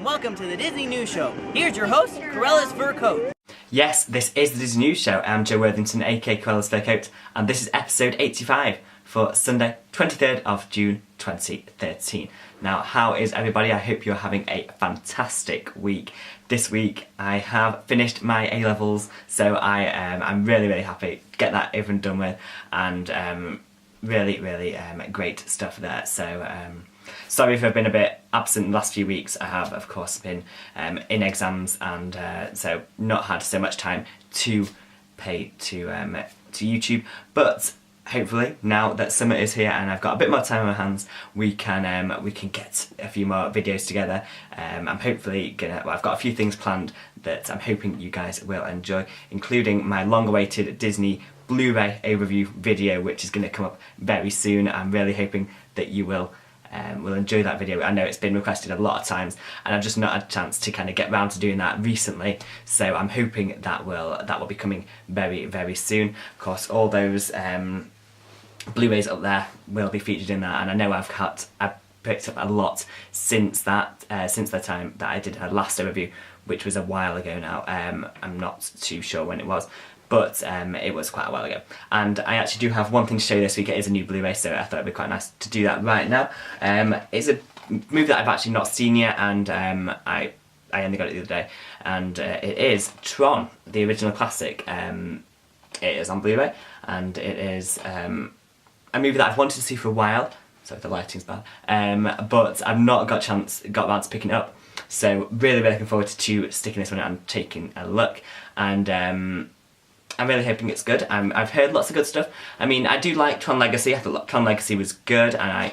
and welcome to the Disney News Show. Here's your host, CruellasFurCoat. Yes, this is the Disney News Show. I'm Joe Worthington, aka CruellasFurCoat, and this is episode 85 for Sunday, 23rd of June 2013. Now, how is everybody? I hope you're having a fantastic week. This week I have finished my A-levels, so I'm really happy to get that over and done with, and really great stuff there. So sorry if I've been a bit absent the last few weeks. I have, of course, been in exams, and so not had so much time to pay to YouTube, but hopefully now that summer is here and I've got a bit more time on my hands, we can get a few more videos together. I'm hopefully I've got a few things planned that I'm hoping you guys will enjoy, including my long-awaited Disney Blu-ray overview video, which is going to come up very soon. I'm really hoping that you will enjoy that video. I know it's been requested a lot of times and I've just not had a chance to kind of get round to doing that recently, so I'm hoping that will be coming very soon. Of course, all those Blu-rays up there will be featured in that, and I know I've picked up a lot since the time that I did her last overview, which was a while ago now. I'm not too sure when it was, but it was quite a while ago. And I actually do have one thing to show you this week. It is a new Blu-ray, so I thought it'd be quite nice to do that right now. It's a movie that I've actually not seen yet, and I only got it the other day, and it is Tron, the original classic. It is on Blu-ray, and it is a movie that I've wanted to see for a while. Sorry, the lighting's bad. But I've not got around to picking it up. So really looking forward to sticking this one out and taking a look. And I'm really hoping it's good. I've heard lots of good stuff. I mean, I do like Tron Legacy. I thought Tron Legacy was good, and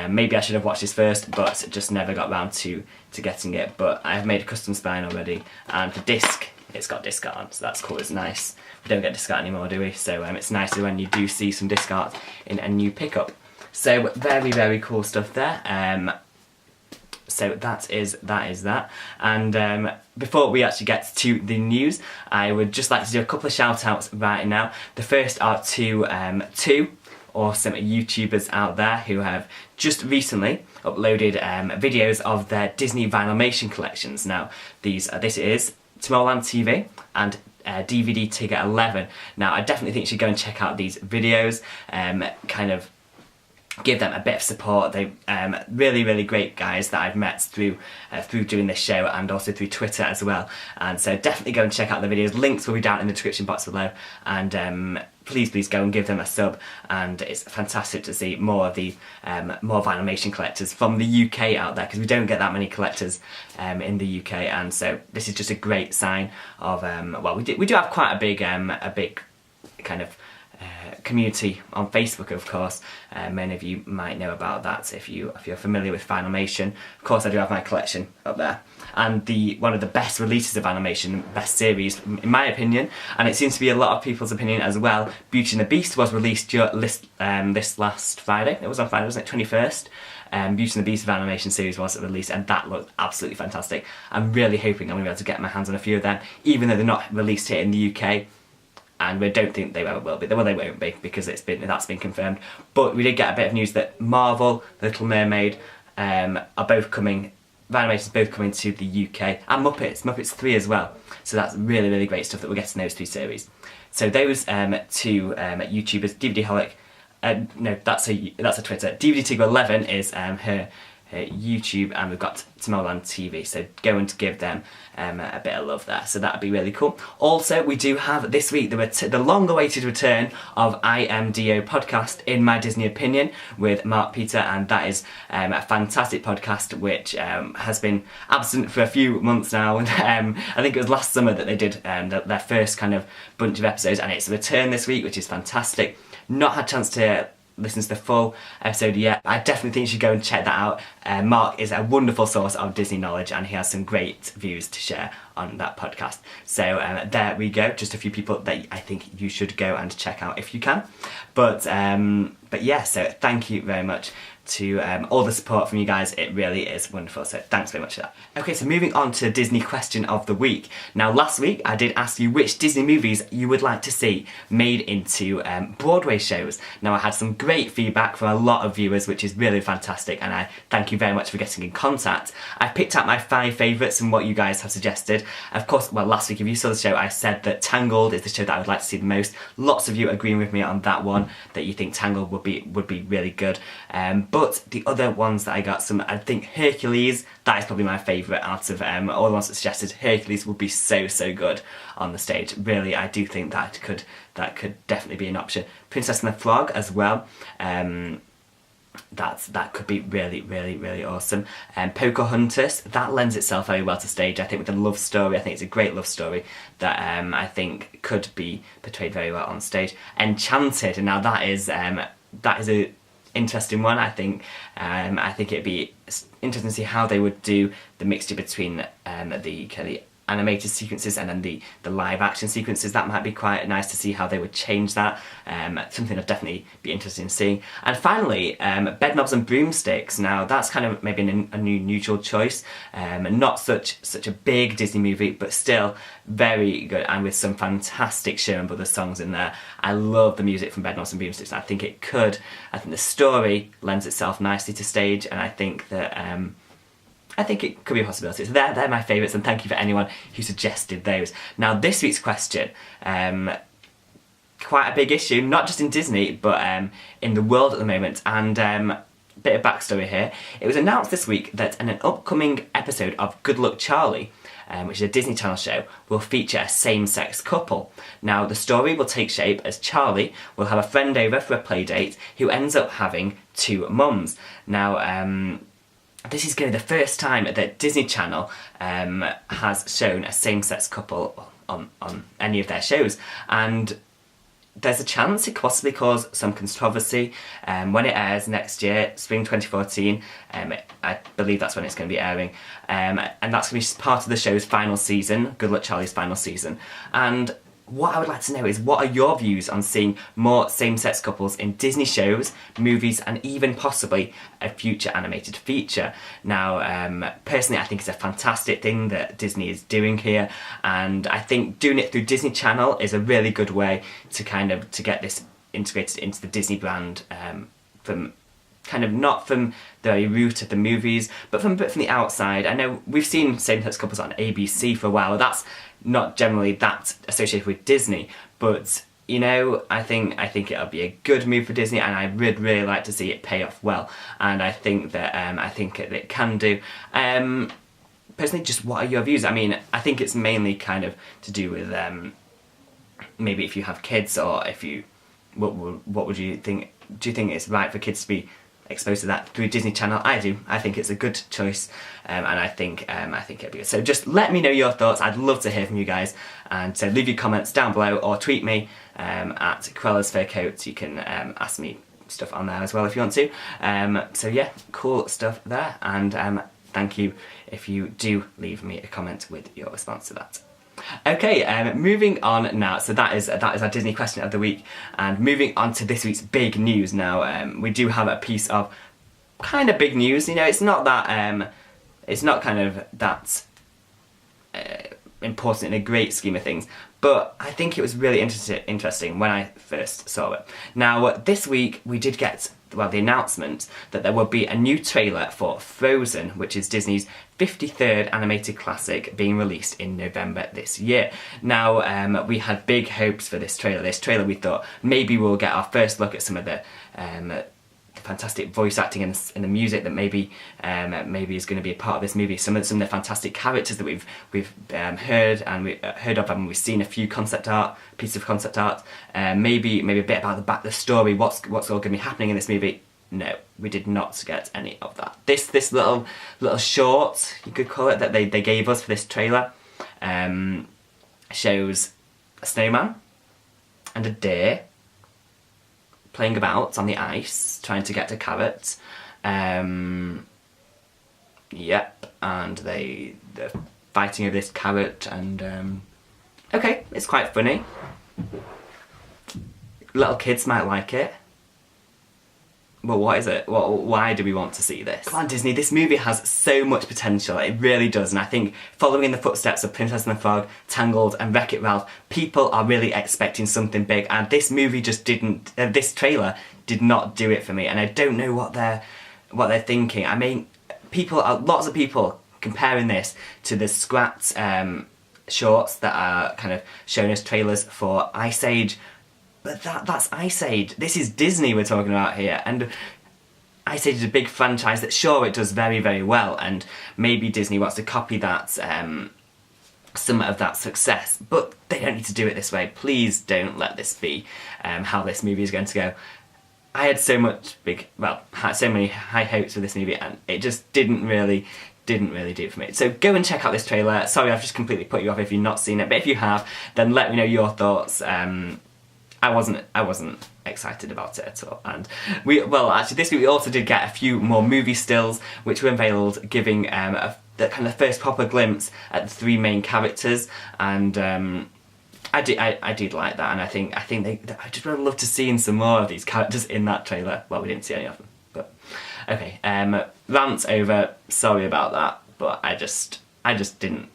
maybe I should have watched this first, but just never got round to getting it. But I have made a custom spine already, and the disc, it's got disc art on, so that's cool. It's nice. We don't get disc art anymore, do we? So it's nicer when you do see some disc art in a new pickup. So very cool stuff there. So that is that. And before we actually get to the news, I would just like to do a couple of shout outs right now. The first are to two awesome YouTubers out there who have just recently uploaded videos of their Disney Vinylmation collections. Now this is Tomorrowland TV and DVD Ticket 11. Now I definitely think you should go and check out these videos, kind of give them a bit of support. They really great guys that I've met through doing this show, and also through Twitter as well. And so definitely go and check out the videos. Links will be down in the description box below, and please go and give them a sub. And it's fantastic to see more of the more Vinylmation collectors from the UK out there, because we don't get that many collectors in the UK, and so this is just a great sign of well, we do have quite a big kind of community on Facebook, of course. Many of you might know about that if you're familiar with Vinylmation. Of course, I do have my collection up there, and one of the best releases of animation, best series in my opinion, and it seems to be a lot of people's opinion as well. Beauty and the Beast was released this last Friday. It was on Friday, wasn't it? 21st. Beauty and the Beast Vinylmation series was released, and that looked absolutely fantastic. I'm really hoping I'm going to be able to get my hands on a few of them, even though they're not released here in the UK. And we don't think they ever will be. Well, they won't be, because that's been confirmed. But we did get a bit of news that Marvel, The Little Mermaid, are both coming. Vinimation's both coming to the UK, and Muppets 3 as well. So that's really great stuff that we're getting those 3 series. So those two YouTubers, DVD Holic, no, that's a Twitter. DVD Tiger 11 is her YouTube, and we've got Tomorrowland TV, so go and give them a bit of love there, so that'd be really cool. Also, we do have this week the long-awaited return of IMDO podcast, In My Disney Opinion, with Mark Peter, and that is a fantastic podcast which has been absent for a few months now. And I think it was last summer that they did their first kind of bunch of episodes, and it's a return this week, which is fantastic. Not had a chance to listen to the full episode yet. I definitely think you should go and check that out. Mark is a wonderful source of Disney knowledge, and he has some great views to share on that podcast. So there we go, just a few people that I think you should go and check out if you can. But yeah, so thank you very much all the support from you guys. It really is wonderful, so thanks very much for that. Okay, so moving on to Disney question of the week. Now last week I did ask you which Disney movies you would like to see made into Broadway shows. Now I had some great feedback from a lot of viewers, which is really fantastic, and I thank you very much for getting in contact. I've picked out my 5 favourites and what you guys have suggested. Of course, well, last week if you saw the show I said that Tangled is the show that I would like to see the most. Lots of you agreeing with me on that one, that you think Tangled would be really good. But the other ones that I got, I think Hercules, that is probably my favourite out of all the ones that suggested. Hercules would be so good on the stage. Really, I do think that could definitely be an option. Princess and the Frog as well. That could be really awesome. Pocahontas, that lends itself very well to stage. I think with the love story, I think it's a great love story that I think could be portrayed very well on stage. Enchanted, and now that is a interesting one. I think it'd be interesting to see how they would do the mixture between the kind of animated sequences and then the live action sequences. That might be quite nice to see how they would change that. Something I'd definitely be interested in seeing. And finally, Bedknobs and Broomsticks. Now that's kind of maybe a new neutral choice. Not such a big Disney movie, but still very good and with some fantastic Sherman Brothers songs in there. I love the music from Bedknobs and Broomsticks. I think the story lends itself nicely to stage, and I think that I think it could be a possibility. So they're my favourites, and thank you for anyone who suggested those. Now this week's question, quite a big issue, not just in Disney, but in the world at the moment, and bit of backstory here. It was announced this week that an upcoming episode of Good Luck Charlie, which is a Disney Channel show, will feature a same-sex couple. Now the story will take shape as Charlie will have a friend over for a play date who ends up having 2 mums. Now this is going to be the first time that Disney Channel has shown a same-sex couple on any of their shows, and there's a chance it could possibly cause some controversy when it airs next year, spring 2014. I believe that's when it's going to be airing, and that's going to be part of the show's final season, Good Luck Charlie's final season. And what I would like to know is, what are your views on seeing more same-sex couples in Disney shows, movies, and even possibly a future animated feature? Now, personally, I think it's a fantastic thing that Disney is doing here, and I think doing it through Disney Channel is a really good way to to get this integrated into the Disney brand, from kind of not from the very root of the movies, but from the outside. I know we've seen same-sex couples on ABC for a while. That's not generally that associated with Disney, but you know, I think it'll be a good move for Disney, and I would really like to see it pay off well, and I think that it can do. Personally, just what are your views? I mean, I think it's mainly kind of to do with maybe if you have kids, or if you, what would you think? Do you think it's right for kids to be exposed to that through Disney Channel? I do. I think it's a good choice, and I think it'll be good. So just let me know your thoughts. I'd love to hear from you guys, and so leave your comments down below or tweet me at CruellasFurCoat. You can ask me stuff on there as well if you want to. So yeah, cool stuff there, and thank you if you do leave me a comment with your response to that. Okay, moving on now. So that is our Disney question of the week, and moving on to this week's big news. Now we do have a piece of kind of big news. You know, it's not that it's not kind of that important in a great scheme of things, but I think it was really interesting when I first saw it. Now this week we did get, well, the announcement that there will be a new trailer for Frozen, which is Disney's 53rd animated classic, being released in November this year. Now, we had big hopes for this trailer. We thought maybe we'll get our first look at some of the fantastic voice acting and the music that maybe is going to be a part of this movie. Some of the fantastic characters that we've heard of, and we've seen a few pieces of concept art. Maybe a bit about the story. What's all going to be happening in this movie? No, we did not get any of that. This little short, you could call it, that they gave us for this trailer shows a snowman and a deer playing about on the ice, trying to get to carrots. Yep, and they're fighting over this carrot, and okay, it's quite funny. Little kids might like it. Well, what is it? Why do we want to see this? Come on, Disney, this movie has so much potential, it really does, and I think following in the footsteps of Princess and the Frog, Tangled and Wreck-It Ralph, people are really expecting something big, and this movie just didn't, this trailer did not do it for me, and I don't know what they're thinking. I mean, lots of people comparing this to the scrapped shorts that are kind of shown as trailers for Ice Age. But that's Ice Age. This is Disney we're talking about here, and Ice Age is a big franchise that, sure, it does very, very well, and maybe Disney wants to copy that, some of that success, but they don't need to do it this way. Please don't let this be how this movie is going to go. I had so many high hopes for this movie, and it just didn't really do it for me. So go and check out this trailer. Sorry, I've just completely put you off if you've not seen it, but if you have, then let me know your thoughts. I wasn't excited about it at all, and actually this week we also did get a few more movie stills which were unveiled, giving the kind of first proper glimpse at the three main characters, and I did like that, and I think I just would love to see some more of these characters in that trailer. Well, we didn't see any of them, but okay. Rant's over. Sorry about that, but I just didn't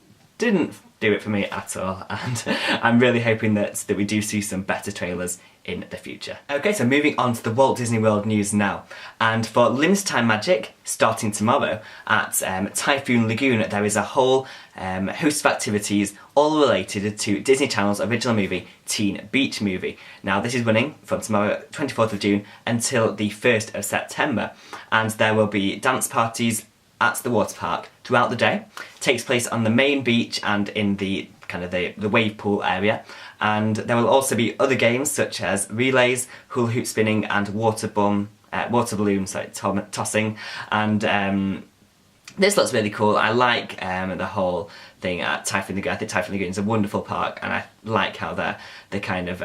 do it for me at all, and I'm really hoping that we do see some better trailers in the future. Okay, so moving on to the Walt Disney World news now, and for limited time magic starting tomorrow at Typhoon Lagoon, there is a whole host of activities all related to Disney Channel's original movie, Teen Beach Movie. Now this is running from tomorrow, 24th of June, until the 1st of September, and there will be dance parties at the water park throughout the day. It takes place on the main beach and in the kind of the wave pool area, and there will also be other games such as relays, hula hoop spinning and water balloon tossing, and this looks really cool. I like the whole thing at Typhoon Lagoon. I think Typhoon Lagoon is a wonderful park, and I like how they're kind of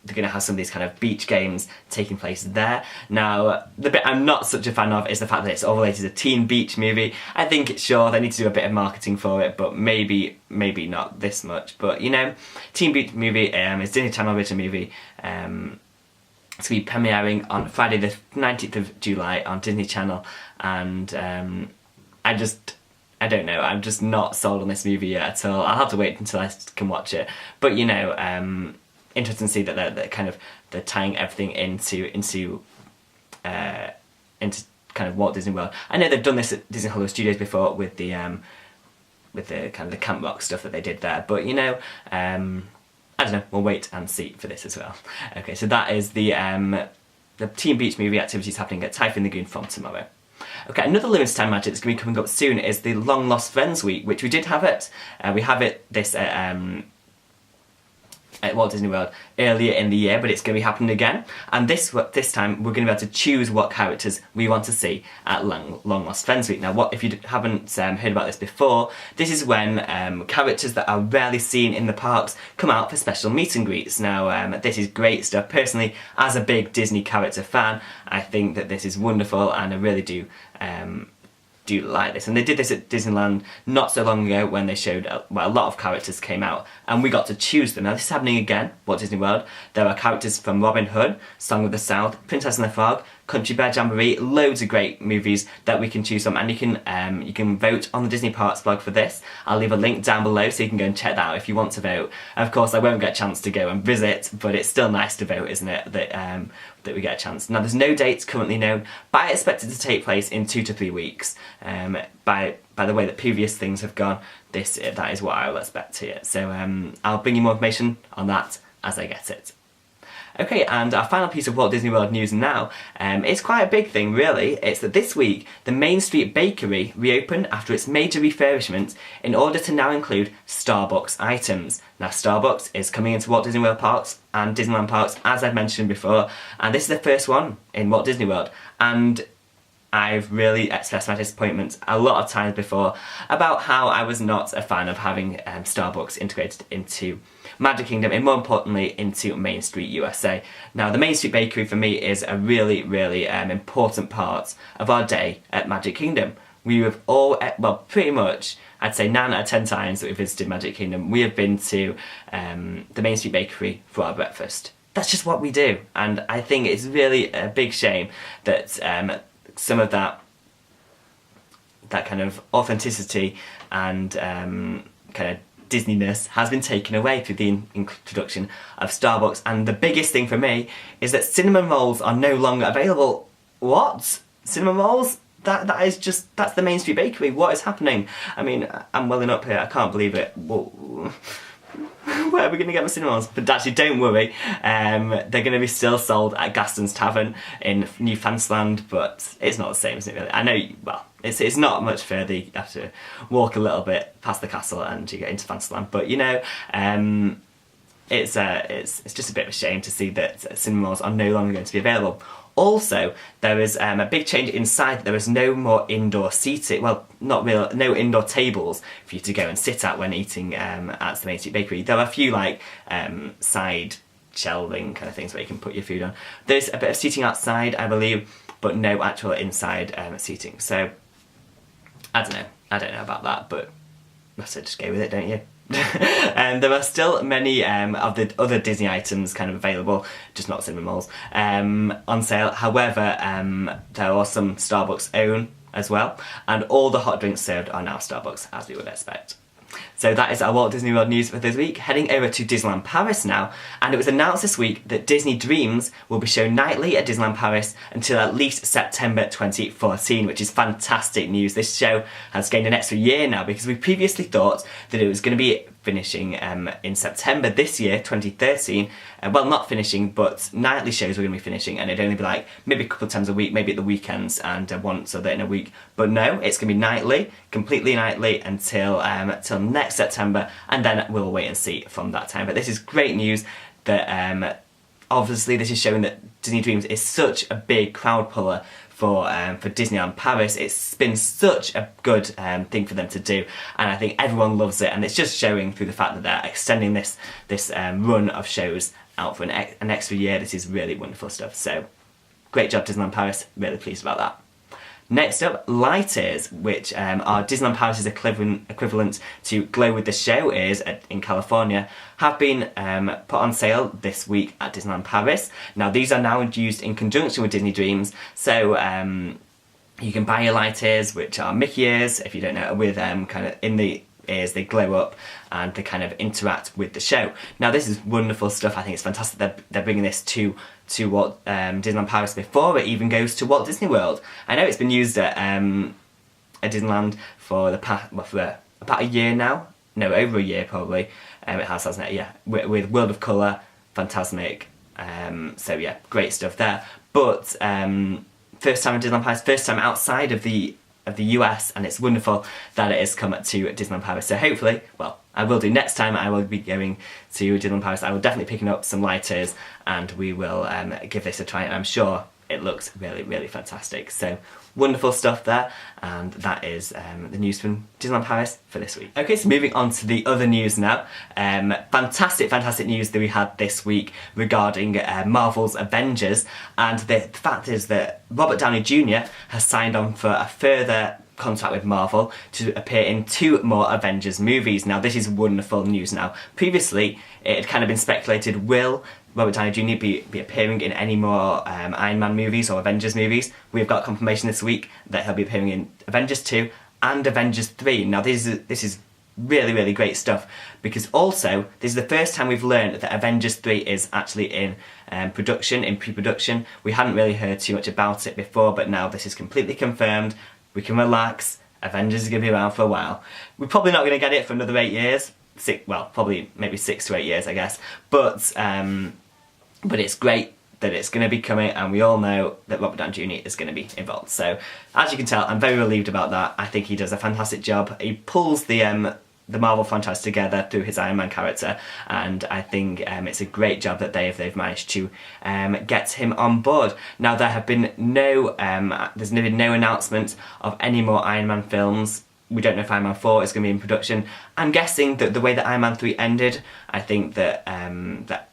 they're going to have some of these kind of beach games taking place there. Now, the bit I'm not such a fan of is the fact that it's all related to a Teen Beach Movie. I think, sure, they need to do a bit of marketing for it, but maybe not this much. But, you know, Teen Beach Movie is Disney Channel original movie. It's going to be premiering on Friday the 19th of July on Disney Channel, and I don't know, I'm just not sold on this movie yet at all. I'll have to wait until I can watch it. But, you know, interesting to see that they're tying everything into kind of Walt Disney World. I know they've done this at Disney Hollywood Studios before with the kind of the Camp Rock stuff that they did there, but you know, I don't know, we'll wait and see for this as well. Okay, so that is the Teen Beach Movie activities happening at Typhoon Lagoon from tomorrow. Okay, another limited time magic that's going to be coming up soon is the Long Lost Friends Week, which we did have it. We have it at Walt Disney World earlier in the year, but it's going to be happening again, and this time we're going to be able to choose what characters we want to see at Long Lost Friends Week. Now, if you haven't heard about this before, this is when characters that are rarely seen in the parks come out for special meet and greets. Now, this is great stuff. Personally, as a big Disney character fan, I think that this is wonderful, and I really do like this. And they did this at Disneyland not so long ago when they showed, a lot of characters came out and we got to choose them. Now this is happening again, Walt Disney World. There are characters from Robin Hood, Song of the South, Princess and the Frog, Country Bear Jamboree, loads of great movies that we can choose from, and you can vote on the Disney Parks blog for this. I'll leave a link down below so you can go and check that out if you want to vote. Of course, I won't get a chance to go and visit, but it's still nice to vote, isn't it, that we get a chance. Now, there's no dates currently known, but I expect it to take place in 2 to 3 weeks. By the way that previous things have gone, that is what I will expect here. So I'll bring you more information on that as I get it. Okay, and our final piece of Walt Disney World news now, it's quite a big thing really. It's that this week, the Main Street Bakery reopened after its major refurbishment in order to now include Starbucks items. Now, Starbucks is coming into Walt Disney World parks and Disneyland parks, as I've mentioned before, and this is the first one in Walt Disney World, and I've really expressed my disappointment a lot of times before about how I was not a fan of having Starbucks integrated into Magic Kingdom, and more importantly into Main Street USA. Now, the Main Street Bakery for me is a really, really important part of our day at Magic Kingdom. We have all, pretty much, I'd say 9 out of 10 times that we've visited Magic Kingdom, we have been to the Main Street Bakery for our breakfast. that's just what we do. And I think it's really a big shame that some of that kind of authenticity and kind of Disneyness has been taken away through the introduction of Starbucks. And the biggest thing for me is that cinnamon rolls are no longer available. What? Cinnamon rolls? That's the Main Street Bakery. What is happening? I mean, I'm welling up here. I can't believe it. Whoa. Where are we going to get my cinnamon rolls? But actually, don't worry. They're going to be still sold at Gaston's Tavern in New Fantasyland, but it's not the same, is it really? I know, well, it's not much further. You have to walk a little bit past the castle and you get into Fantasyland. But, you know, it's just a bit of a shame to see that cinnamon rolls are no longer going to be available. Also, there is a big change inside. There is no more indoor seating. Well, no indoor tables for you to go and sit at when eating at the Main Street Bakery. There are a few like side shelving kind of things where you can put your food on. There's a bit of seating outside, I believe, but no actual inside seating. So I don't know about that, but I said just go with it, don't you? And there are still many of the other Disney items kind of available, just not cinnamon rolls, on sale. However, there are some Starbucks own as well, and all the hot drinks served are now Starbucks, as we would expect. So that is our Walt Disney World news for this week. Heading over to Disneyland Paris now, and it was announced this week that Disney Dreams will be shown nightly at Disneyland Paris until at least September 2014, which is fantastic news. This show has gained an extra year now because we previously thought that it was going to be finishing in September this year, 2013. Well, not finishing, but nightly shows were going to be finishing, and it'd only be like maybe a couple of times a week, maybe at the weekends and once or in a week. But no, it's going to be nightly, completely nightly until till next September, and then we'll wait and see from that time. But this is great news that obviously this is showing that Disney Dreams is such a big crowd puller for Disneyland Paris. It's been such a good thing for them to do, and I think everyone loves it, and it's just showing through the fact that they're extending this run of shows out for an extra year. This is really wonderful stuff. So great job Disneyland Paris, really pleased about that. Next up, light ears, which are Disneyland Paris' equivalent to Glow with the Show ears in California, have been put on sale this week at Disneyland Paris. Now these are now used in conjunction with Disney Dreams, so you can buy your light ears, which are Mickey ears, if you don't know, with kind of in the ears they glow up and they kind of interact with the show. Now this is wonderful stuff. I think it's fantastic they're bringing this to Walt Disneyland Paris before it even goes to Walt Disney World. I know it's been used at Disneyland for the past, well, for about a year now. No, over a year probably. It has, hasn't it? Yeah, with World of Colour, Fantasmic. So yeah, great stuff there. But first time at Disneyland Paris, first time outside of the US, and it's wonderful that it has come to Disneyland Paris. So hopefully, well, I will do next time I will be going to Disneyland Paris. I will definitely picking up some lighters, and we will give this a try, and I'm sure it looks really, really fantastic. So wonderful stuff there, and that is the news from Disneyland Paris for this week. Okay, so moving on to the other news now. Fantastic news that we had this week regarding Marvel's Avengers, and the fact is that Robert Downey Jr. has signed on for a further contract with Marvel to appear in 2 more Avengers movies. Now this is wonderful news now. Previously, it had kind of been speculated, will Robert Downey Jr. be appearing in any more Iron Man movies or Avengers movies? We've got confirmation this week that he'll be appearing in Avengers 2 and Avengers 3. Now this is really, really great stuff, because also this is the first time we've learned that Avengers 3 is actually in pre-production. We hadn't really heard too much about it before, but now this is completely confirmed. We can relax. Avengers is going to be around for a while. We're probably not going to get it for another 8 years. Probably maybe 6 to 8 years, I guess. But it's great that it's going to be coming, and we all know that Robert Downey Jr. is going to be involved. So, as you can tell, I'm very relieved about that. I think he does a fantastic job. He pulls the Marvel franchise together through his Iron Man character, and I think it's a great job that they've managed to get him on board. Now there have been there's been no announcement of any more Iron Man films. We don't know if Iron Man 4 is going to be in production. I'm guessing that the way that Iron Man 3 ended, I think that that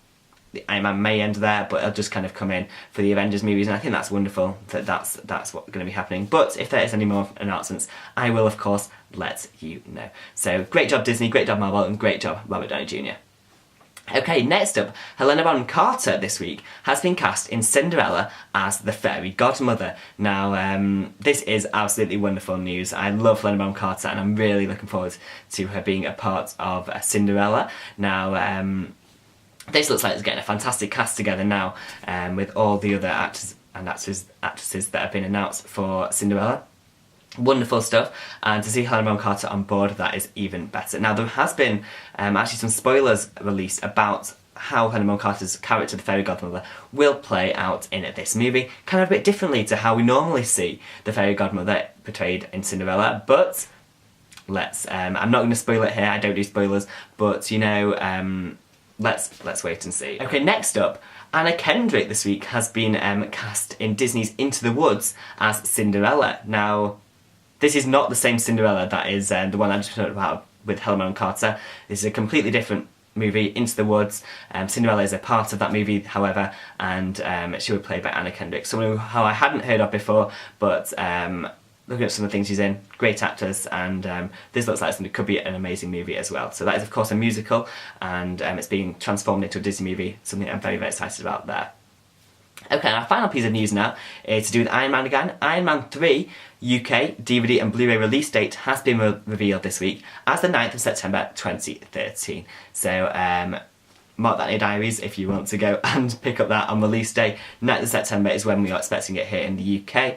the Iron Man may end there, but it'll just kind of come in for the Avengers movies, and I think that's wonderful that that's what's going to be happening. But if there is any more announcements, I will of course let you know. So great job Disney, great job Marvel, and great job Robert Downey Jr. Okay, next up, Helena Bonham Carter this week has been cast in Cinderella as the fairy godmother. Now, this is absolutely wonderful news. I love Helena Bonham Carter and I'm really looking forward to her being a part of Cinderella. Now, this looks like it's getting a fantastic cast together now with all the other actors and actresses that have been announced for Cinderella. Wonderful stuff, and to see Helena Bonham Carter on board, that is even better. Now, there has been actually some spoilers released about how Helena Bonham Carter's character, the fairy godmother, will play out in this movie, kind of a bit differently to how we normally see the fairy godmother portrayed in Cinderella, but let's, I'm not going to spoil it here, I don't do spoilers, but you know, let's wait and see. Okay, next up, Anna Kendrick this week has been cast in Disney's Into the Woods as Cinderella. Now, this is not the same Cinderella that is the one I just talked about with Helena Bonham Carter. This is a completely different movie, Into the Woods. Cinderella is a part of that movie, however, and she will be played by Anna Kendrick, someone who I hadn't heard of before, but looking at some of the things she's in, great actors, and this looks like it could be an amazing movie as well. So that is, of course, a musical, and it's being transformed into a Disney movie, something I'm very, very excited about there. Okay, our final piece of news now is to do with Iron Man again. Iron Man 3 UK DVD and Blu-ray release date has been revealed this week as the 9th of September 2013. So mark that in your diaries if you want to go and pick up that on release day. 9th of September is when we are expecting it here in the UK.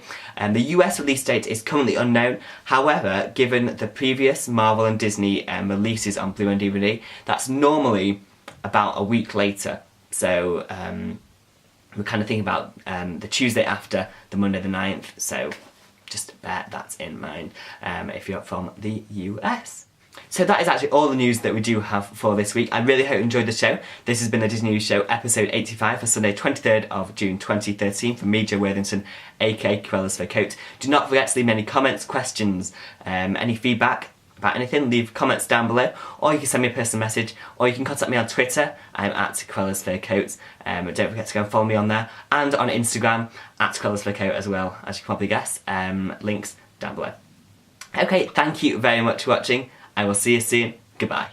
The US release date is currently unknown. However, given the previous Marvel and Disney releases on Blu-ray and DVD, that's normally about a week later. So we're kind of thinking about the Tuesday after the Monday the 9th, so just bear that in mind if you're from the US. So that is actually all the news that we do have for this week. I really hope you enjoyed the show. This has been the Disney News Show, episode 85 for Sunday 23rd of June 2013 from me, Joe Worthington, aka CruellasFurCoat. Do not forget to leave me any comments, questions, any feedback about anything, leave comments down below, or you can send me a personal message, or you can contact me on Twitter. I'm at CruellasFurCoat. Don't forget to go and follow me on there, and on Instagram at CruellasFurCoat as well, as you can probably guess. Links down below. Okay, thank you very much for watching. I will see you soon. Goodbye.